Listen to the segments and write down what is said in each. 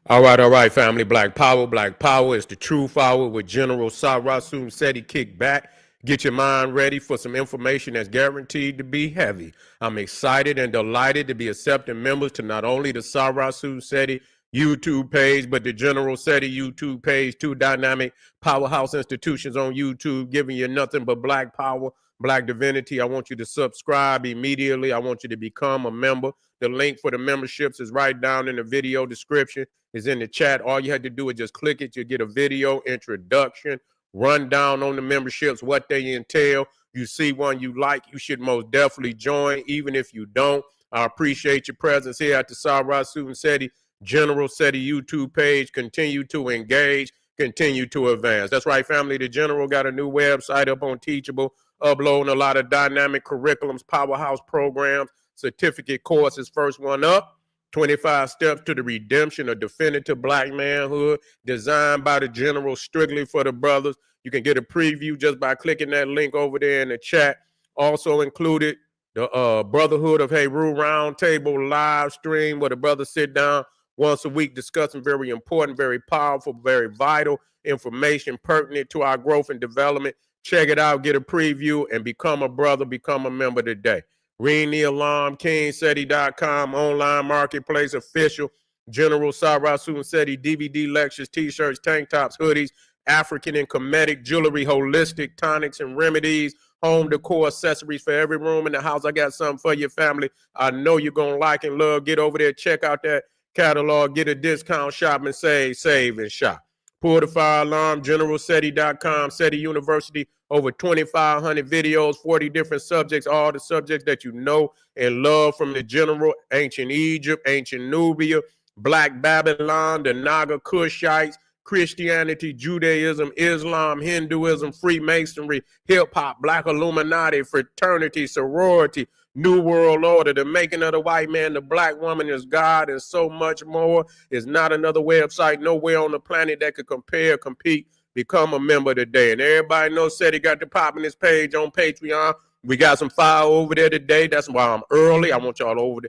All right, family. Black Power is the truth hour with General Sarasun Seti. Kick back, get your mind ready for some information that's guaranteed to be heavy. I'm excited and delighted to be accepting members to not only the Sarasun Seti YouTube page, but the General Seti YouTube page, two dynamic powerhouse institutions on YouTube, giving you nothing but black power, black divinity. I want you to subscribe immediately. I want you to become a member. The link for the memberships is right down in the video description. Is in the chat. All you had to do is just click it. You get a video introduction, rundown on the memberships, what they entail. You see one you like, you should most definitely join. Even if you don't, I appreciate your presence here at the Sarasun Seti General Seti YouTube page. Continue to engage, continue to advance. That's right, family. The General got a new website up on Teachable, uploading a lot of dynamic curriculums, powerhouse programs, certificate courses. First one up, 25 Steps to the Redemption of Definitive Black Manhood, designed by the General strictly for the brothers. You can get a preview just by clicking that link over there in the chat. Also included the Brotherhood of Heru Roundtable live stream where the brothers sit down once a week discussing very important, very powerful, very vital information pertinent to our growth and development. Check it out, get a preview, and become a brother, become a member today. Ring the alarm, KingSeti.com, online marketplace, official, General Sarasun Seti, DVD lectures, t-shirts, tank tops, hoodies, African and Kemetic jewelry, holistic tonics and remedies, home decor accessories for every room in the house. I got something for your family. I know you're going to like and love. Get over there, check out that catalog, get a discount, shop and save and shop. Pull the fire alarm, GeneralSeti.com, Seti University, over 2,500 videos, 40 different subjects, all the subjects that you know and love from the General, ancient Egypt, ancient Nubia, Black Babylon, the Naga Kushites, Christianity, Judaism, Islam, Hinduism, Freemasonry, hip-hop, Black Illuminati, fraternity, sorority, New World Order, the making of the white man, the black woman is God, and so much more. Is not another website nowhere on the planet that could compare, compete. Become a member today. And everybody knows Seti got the pop in this page on Patreon. We got some fire over there today. That's why I'm early. I want y'all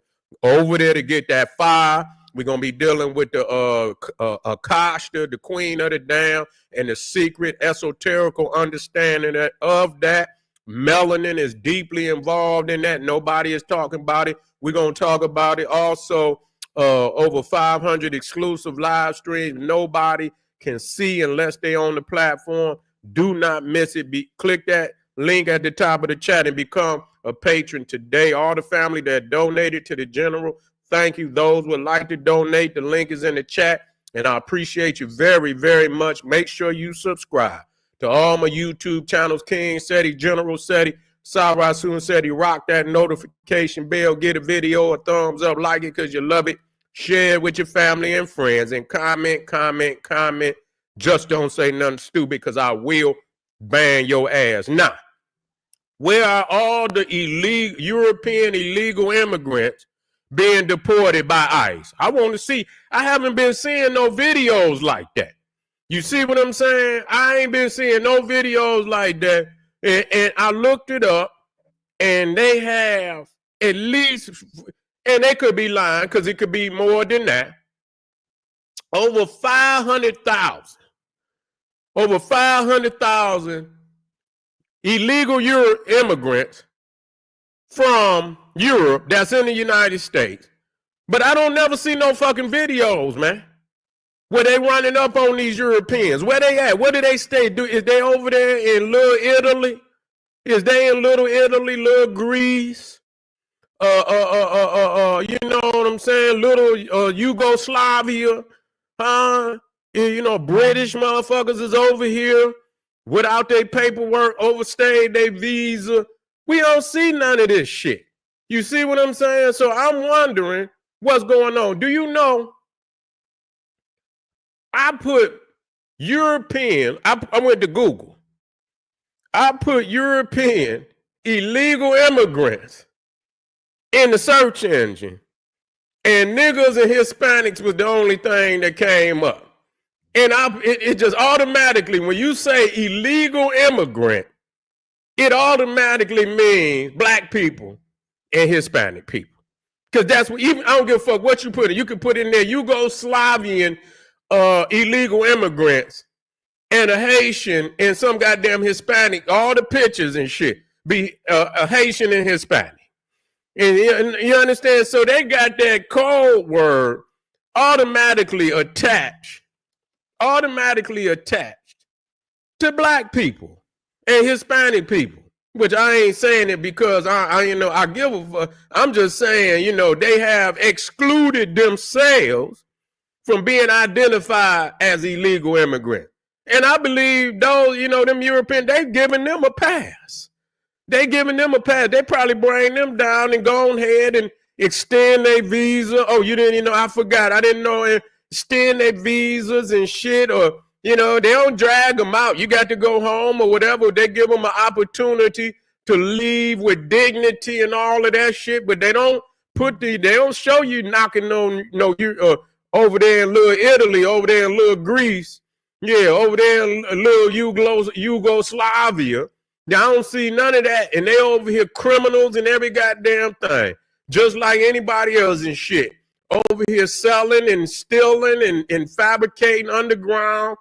over there to get that fire. We're going to be dealing with the Akashta, the queen of the damn, and the secret esoterical understanding of that. Melanin is deeply involved in that. Nobody is talking about it. We're going to talk about it. Also, over 500 exclusive live streams. Nobody can see unless they on the platform. Do not miss it. Click that link at the top of the chat and become a patron today. All the family that donated to the General, thank you. Those would like to donate, the link is in the chat, and I appreciate you very, very much. Make sure you subscribe to all my YouTube channels, King Seti, General Seti, Sarasun Seti. Rock that notification bell, get a video a thumbs up, like it because you love it. Share it with your family and friends, and comment. Just don't say nothing stupid because I will ban your ass. Now, where are all the European illegal immigrants being deported by ICE? I want to see. I haven't been seeing no videos like that. You see what I'm saying? I ain't been seeing no videos like that. And I looked it up, and they have at least, and they could be lying because it could be more than that, over 500,000 illegal immigrants from Europe that's in the United States. But I don't never see no fucking videos, man, where they running up on these Europeans. Where they at? Where do they stay? Is they over there in Little Italy? Is they in Little Italy, Little Greece? You know what I'm saying? Little Yugoslavia, huh? You know, British motherfuckers is over here without their paperwork, overstayed their visa. We don't see none of this shit. You see what I'm saying? So I'm wondering what's going on. Do you know? I put European, I went to Google. I put European illegal immigrants in the search engine, and niggas and Hispanics was the only thing that came up. And it just automatically, when you say illegal immigrant, it automatically means black people and Hispanic people. Because that's what, even, I don't give a fuck what you put in. You can put in there Yugoslavian illegal immigrants and a Haitian and some goddamn Hispanic, all the pictures and shit be a Haitian and Hispanic. And you understand? So they got that code word automatically attached to black people and Hispanic people. Which I ain't saying it because I give a fuck. I'm just saying, they have excluded themselves from being identified as illegal immigrants. And I believe those, them European, they giving them a pass. They giving them a pass. They probably bring them down and go ahead and extend their visa. Oh, you didn't, I forgot. I didn't know. Extend their visas and shit, or they don't drag them out. You got to go home or whatever. They give them an opportunity to leave with dignity and all of that shit, but they don't show you knocking on you over there in little Italy, over there in little Greece, over there in little Yugoslavia. I don't see none of that, and they over here criminals and every goddamn thing, just like anybody else and shit. Over here selling and stealing and fabricating underground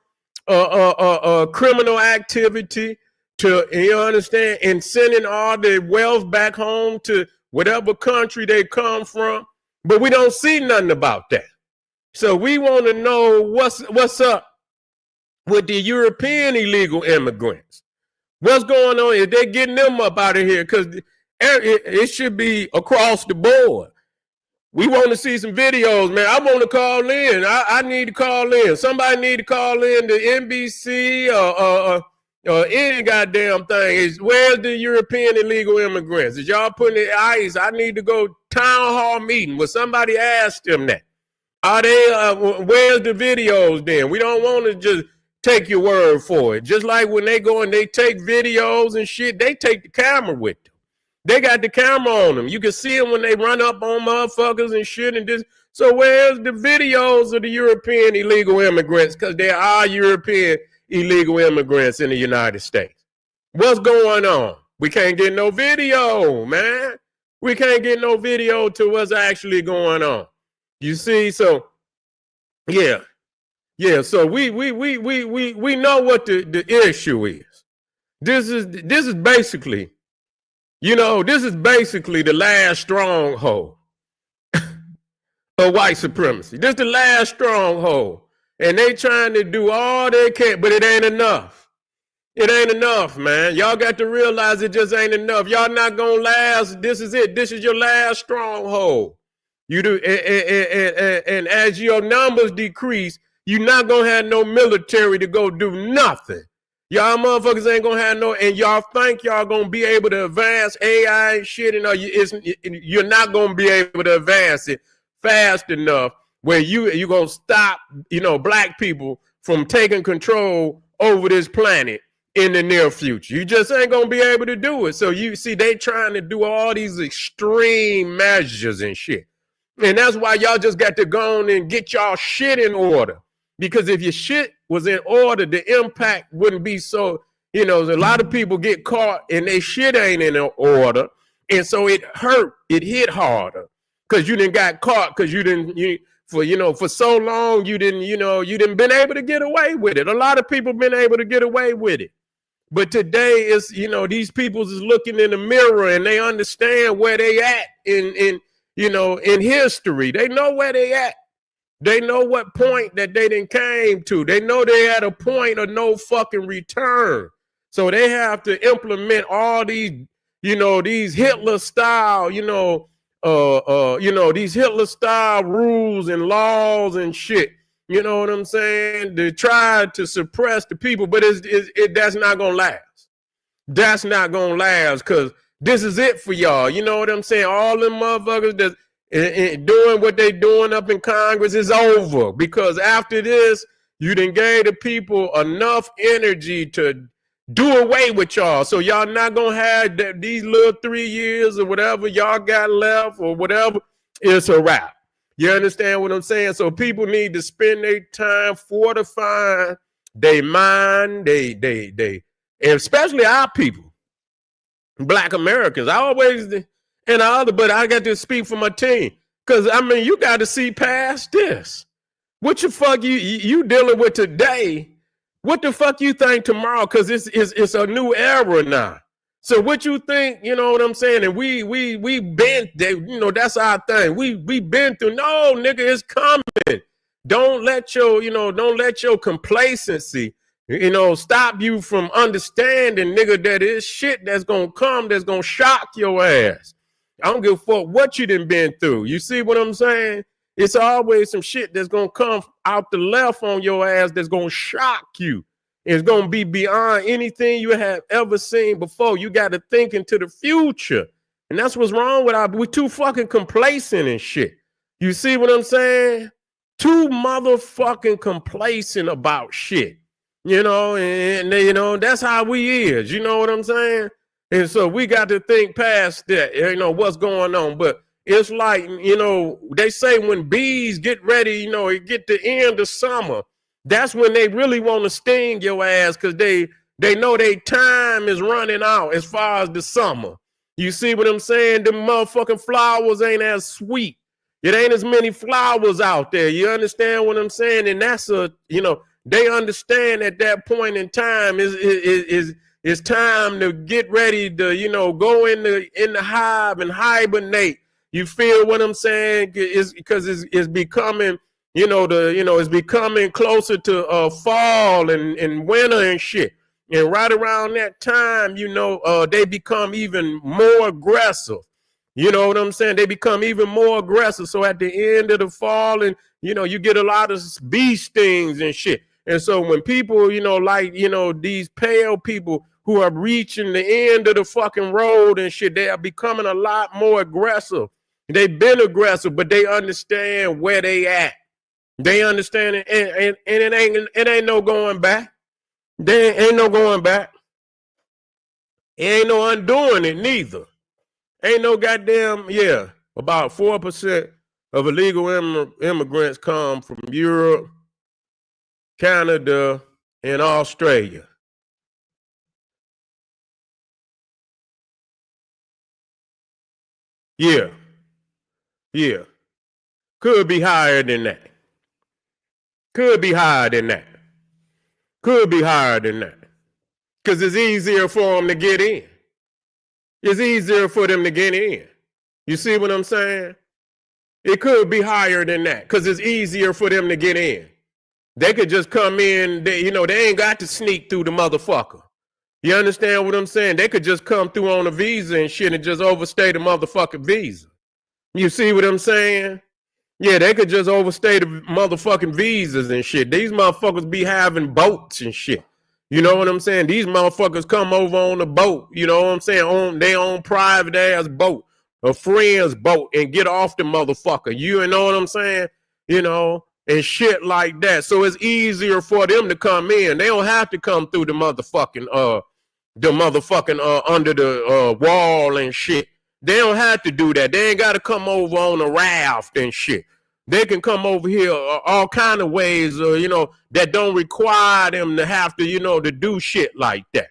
criminal activity to, you understand, and sending all the wealth back home to whatever country they come from. But we don't see nothing about that. So we want to know what's up with the European illegal immigrants. What's going on? Is they getting them up out of here? Because it should be across the board. We want to see some videos, man. I want to call in. I need to call in. Somebody need to call in to NBC or any goddamn thing. Where's the European illegal immigrants? Is y'all putting the ICE? I need to go town hall meeting where somebody asked them that. Are they? Where's the videos then? We don't want to just take your word for it. Just like when they go and they take videos and shit, they take the camera with them. They got the camera on them. You can see them when they run up on motherfuckers and shit and this. So where's the videos of the European illegal immigrants? Because there are European illegal immigrants in the United States. What's going on? We can't get no video, man. We can't get no video to what's actually going on. You see, so yeah. So we know what the issue is. This is basically. This is basically the last stronghold of white supremacy. This is the last stronghold. And they trying to do all they can, but it ain't enough. It ain't enough, man. Y'all got to realize it just ain't enough. Y'all not going to last. This is it. This is your last stronghold. You do, and as your numbers decrease, you're not going to have no military to go do nothing. Y'all motherfuckers ain't gonna have no, and y'all think y'all gonna be able to advance AI and shit, and you're not gonna be able to advance it fast enough where you're gonna stop, black people from taking control over this planet in the near future. You just ain't gonna be able to do it. So you see, they trying to do all these extreme measures and shit, and that's why y'all just got to go on and get y'all shit in order. Because if your shit was in order, the impact wouldn't be so, a lot of people get caught and their shit ain't in order. And so it hit harder because you didn't got caught because for so long, you didn't been able to get away with it. A lot of people been able to get away with it. But today is, these people is looking in the mirror and they understand where they at in history. They know where they at. They know what point that they done came to. They know they at a point of no fucking return. So they have to implement all these, these Hitler style, these Hitler style rules and laws and shit. You know what I'm saying? They try to suppress the people, but that's not gonna last. That's not gonna last because this is it for y'all. You know what I'm saying? All them motherfuckers that doing what they doing up in Congress is over because after this, you done gave the people enough energy to do away with y'all. So y'all not gonna have these little 3 years or whatever y'all got left or whatever. It's a wrap. You understand what I'm saying? So people need to spend their time fortifying their mind, and especially our people, Black Americans. But I got to speak for my team. Cause I mean, you got to see past this. What the fuck you dealing with today? What the fuck you think tomorrow? Cause it's a new era now. So what you think? You know what I'm saying? And we been there. You know, that's our thing. We been through. No, nigga, it's coming. Don't let your complacency, stop you from understanding, nigga, that is shit that's gonna come, that's gonna shock your ass. I don't give a fuck what you done been through. You see what I'm saying? It's always some shit that's gonna come out the left on your ass that's gonna shock you. It's gonna be beyond anything you have ever seen before. You got to think into the future. And that's what's wrong with we're too fucking complacent and shit. You see what I'm saying? Too motherfucking complacent about shit. And that's how we is. You know what I'm saying? And so we got to think past that, what's going on. But it's like, they say when bees get ready, it get the end of summer. That's when they really want to sting your ass because they know their time is running out as far as the summer. You see what I'm saying? The motherfucking flowers ain't as sweet. It ain't as many flowers out there. You understand what I'm saying? And that's they understand at that point in time is time to get ready to, go in the hive and hibernate. You feel what I'm saying? Because it's becoming, it's becoming closer to fall and winter and shit. And right around that time, they become even more aggressive. You know what I'm saying? They become even more aggressive. So at the end of the fall, and you get a lot of bee stings and shit. And so when people, these pale people who are reaching the end of the fucking road and shit, they are becoming a lot more aggressive. They've been aggressive, but they understand where they at. They understand it, and it ain't no going back. There ain't no going back. It ain't no undoing it neither. Ain't no goddamn, about 4% of illegal immigrants come from Europe, Canada, and Australia. Yeah. Could be higher than that. Could be higher than that. Because it's easier for them to get in. It's easier for them to get in. You see what I'm saying? It could be higher than that because it's easier for them to get in. They could just come in, they ain't got to sneak through the motherfucker. You understand what I'm saying? They could just come through on a visa and shit and just overstay the motherfucking visa. You see what I'm saying? Yeah, they could just overstay the motherfucking visas and shit. These motherfuckers be having boats and shit. You know what I'm saying? These motherfuckers come over on a boat, you know what I'm saying, on their own private ass boat, a friend's boat, and get off the motherfucker. You know what I'm saying? And shit like that. So it's easier for them to come in. They don't have to come through the motherfucking under the wall and shit. They don't have to do that. They ain't got to come over on a raft and shit. They can come over here all kind of ways, that don't require them to have to, to do shit like that.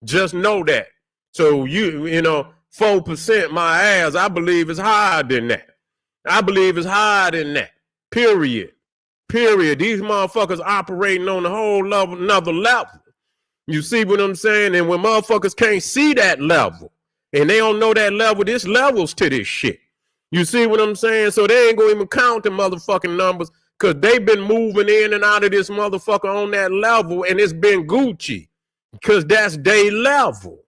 Just know that. So 4%, my ass, I believe it's higher than that. Period. These motherfuckers operating on a whole another level. You see what I'm saying? And when motherfuckers can't see that level, and they don't know that level, there's levels to this shit. You see what I'm saying? So they ain't gonna even count the motherfucking numbers because they've been moving in and out of this motherfucker on that level, and it's been Gucci because that's day level.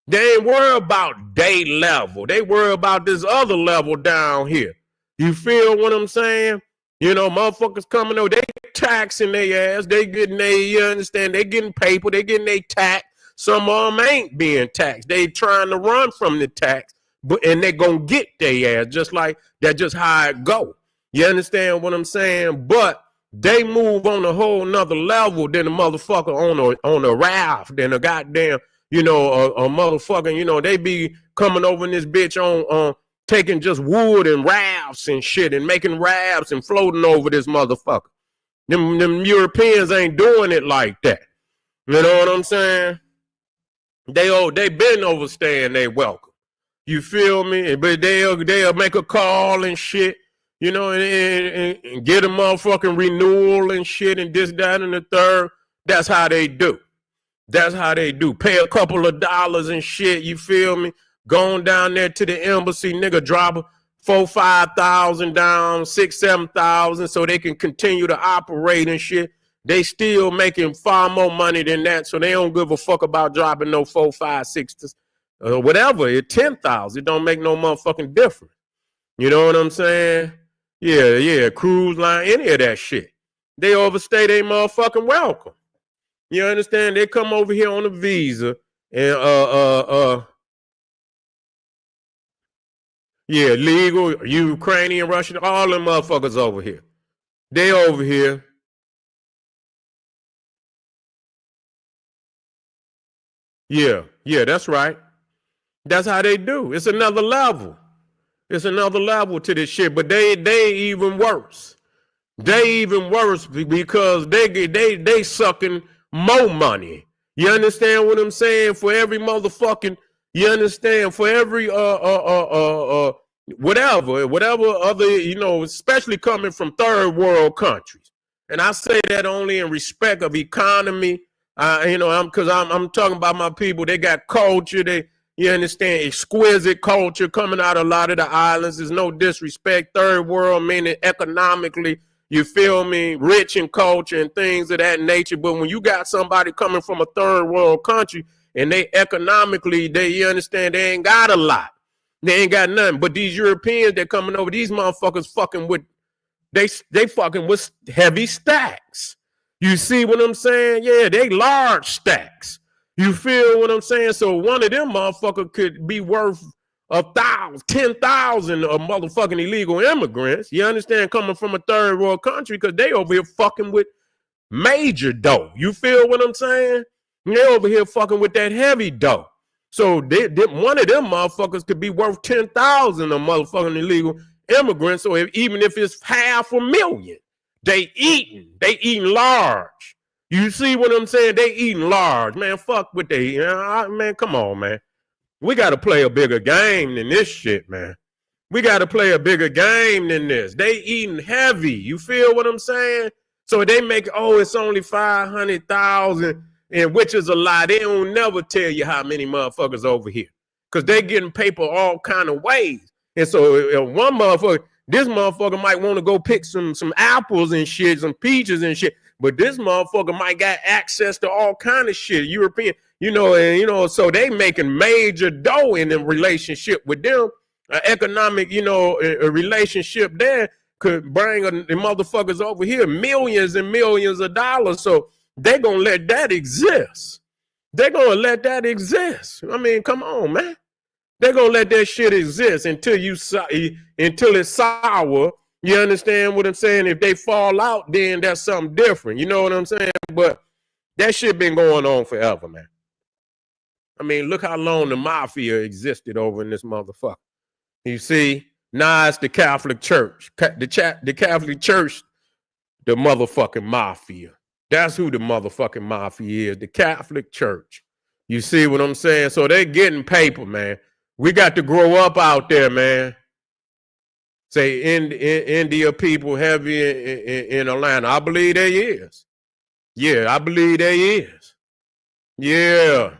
They ain't worry about day level. They worry about this other level down here. You feel what I'm saying? Motherfuckers coming over, they taxing their ass. They getting you understand? They getting paper. They getting their tax. Some of them ain't being taxed. They trying to run from the tax. And they gonna get their ass just like that's just how it go. You understand what I'm saying? But they move on a whole nother level than a motherfucker on a raft than a goddamn, a motherfucker, they be coming over in this bitch on taking just wood and rafts and shit and making rafts and floating over this motherfucker. Them Europeans ain't doing it like that. You know what I'm saying? They been overstaying their welcome. You feel me? But they'll make a call and shit. you know, and get a motherfucking renewal and shit and this, that, and the third. That's how they do. That's how they do. Pay a couple of dollars and shit, you feel me? Going down there to the embassy, nigga, drop 4,000-5,000 down, 6,000-7,000 so they can continue to operate and shit. They still making far more money than that, so they don't give a fuck about dropping no 4, 5, 6, whatever. It's 10,000. It don't make no motherfucking difference. You know what I'm saying? Yeah, cruise line, any of that shit. They overstay their motherfucking welcome. You understand? They come over here on a visa and yeah, legal, Ukrainian, Russian, all them motherfuckers over here. They over here. Yeah, that's right. That's how they do. It's another level. It's another level to this shit, but they even worse. They even worse because they sucking more money. You understand what I'm saying? For every motherfucking, you understand? For every whatever other, you know, especially coming from third world countries. And I say that only in respect of economy. You know, I'm talking about my people. They got culture. You understand, exquisite culture coming out of a lot of the islands. There's no disrespect. Third world meaning economically, you feel me, rich in culture and things of that nature. But when you got somebody coming from a third world country and they economically, you understand, they ain't got a lot. They ain't got nothing. But these Europeans that coming over, these motherfuckers fucking with, they fucking with heavy stacks. You see what I'm saying? Yeah, they large stacks. You feel what I'm saying? So one of them motherfuckers could be worth 1,000, 10,000 of motherfucking illegal immigrants. You understand? Coming from a third world country because they over here fucking with major dough. You feel what I'm saying? They over here fucking with that heavy dough. So one of them motherfuckers could be worth 10,000 of motherfucking illegal immigrants. So even if it's 500,000, they eating large. You see what I'm saying? They eating large, man. Fuck what they, man. Come on, man. We got to play a bigger game than this shit, man. We got to play a bigger game than this. They eating heavy. You feel what I'm saying? So they make, it's only 500,000, and which is a lie. They don't never tell you how many motherfuckers over here, because they getting paper all kind of ways. And so one motherfucker, this motherfucker might want to go pick some apples and shit, some peaches and shit. But this motherfucker might got access to all kind of shit, European, so they making major dough in the relationship with them. Economic, a relationship there could bring the motherfuckers over here millions and millions of dollars. So they gonna let that exist. They're gonna let that exist. I mean, come on, man. They're gonna let that shit exist until it's sour. You understand what I'm saying? If they fall out, then that's something different. You know what I'm saying? But that shit been going on forever, man. I mean, look how long the mafia existed over in this motherfucker. You see, now it's the Catholic Church. The Catholic Church, the motherfucking mafia. That's who the motherfucking mafia is, the Catholic Church. You see what I'm saying? So they getting paper, man. We got to grow up out there, man. Say India people heavy in Atlanta. I believe they is. Yeah, I believe they is. Yeah.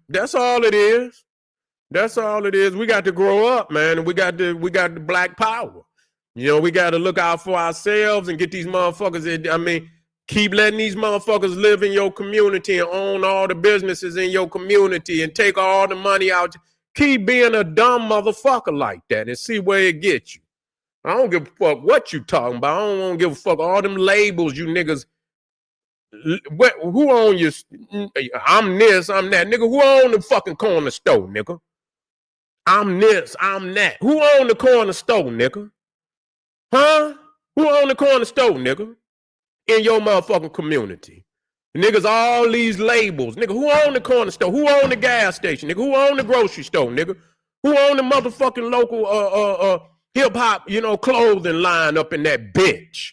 That's all it is. That's all it is. We got to grow up, man. And we got the black power. We got to look out for ourselves and get these motherfuckers. Keep letting these motherfuckers live in your community and own all the businesses in your community and take all the money out. Keep being a dumb motherfucker like that and see where it gets you. I don't give a fuck what you talking about. I don't want to give a fuck all them labels you niggas. Who own your? I'm this, I'm that. Nigga, who own the fucking corner store, nigga? I'm this, I'm that. Who own the corner store, nigga? Huh? Who own the corner store, nigga? In your motherfucking community. Niggas, all these labels. Nigga, who own the corner store? Who own the gas station? Nigga, who own the grocery store, nigga? Who own the motherfucking local hip-hop, clothing line up in that bitch?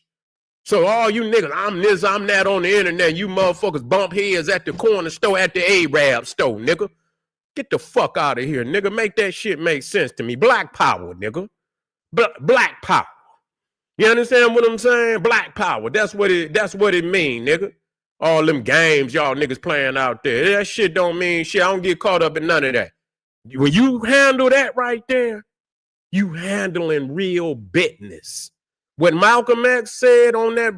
So all you niggas, I'm this, I'm that on the internet. You motherfuckers bump heads at the corner store, at the Arab store, nigga. Get the fuck out of here, nigga. Make that shit make sense to me. Black power, nigga. Black power. You understand what I'm saying? Black power. That's what it mean, nigga. All them games y'all niggas playing out there. That shit don't mean shit. I don't get caught up in none of that. When you handle that right there, you handling real business. What Malcolm X said on that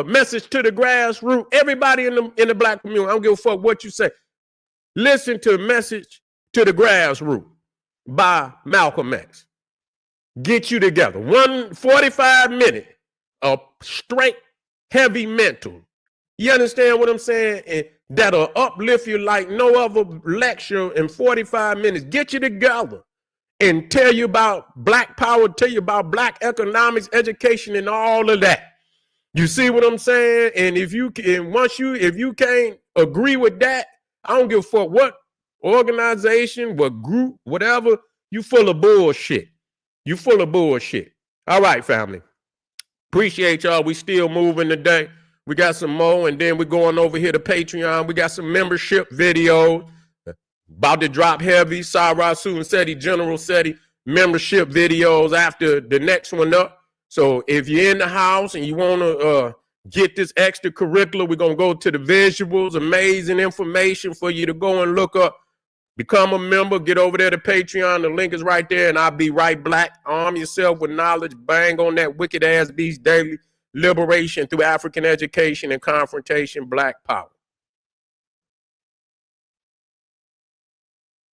message to the grassroots, everybody in the black community, I don't give a fuck what you say. Listen to Message to the Grassroots by Malcolm X. Get you together. 145 minutes of straight heavy mental. You understand what I'm saying? And that'll uplift you like no other lecture in 45 minutes. Get you together and tell you about black power, tell you about black economics, education, and all of that. You see what I'm saying? And if you can't agree with that, I don't give a fuck what organization, what group, whatever, you full of bullshit. You full of bullshit. All right, family. Appreciate y'all. We still moving today. We got some more, and then we're going over here to Patreon. We got some membership videos. About to drop heavy. Sarah Susan Seti, General Seti membership videos after the next one up. So if you're in the house and you want to get this extracurricular, we're going to go to the visuals, amazing information for you to go and look up. Become a member, get over there to Patreon. The link is right there, and I'll be right black. Arm yourself with knowledge. Bang on that wicked ass beast daily. Liberation through African education and confrontation, black power.